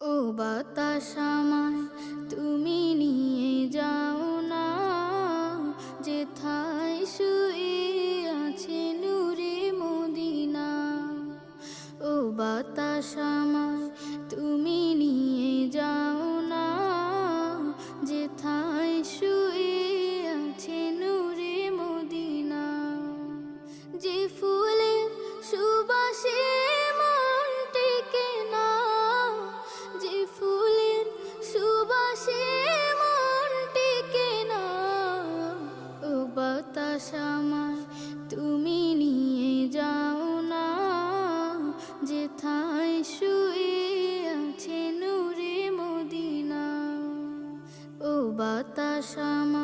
ও বাতাস আমায় তুমি নিয়ে যাও না, যেথায় শুয়ে আছে নূরে মদিনা। ও বাতাস আমায় তুমি নিয়ে যাও না, যেথায় শুয়ে আছে নূরে মদিনা। যে ফুলের সুবাসে মন টেকে না, যে ফুলের সুবাসে মন টেকে না। ও বাতাস আমায় তুমি নিয়ে যাও না, যেথায় শুয়ে আছে নূরে মদিনা। ও বাতাস আমায়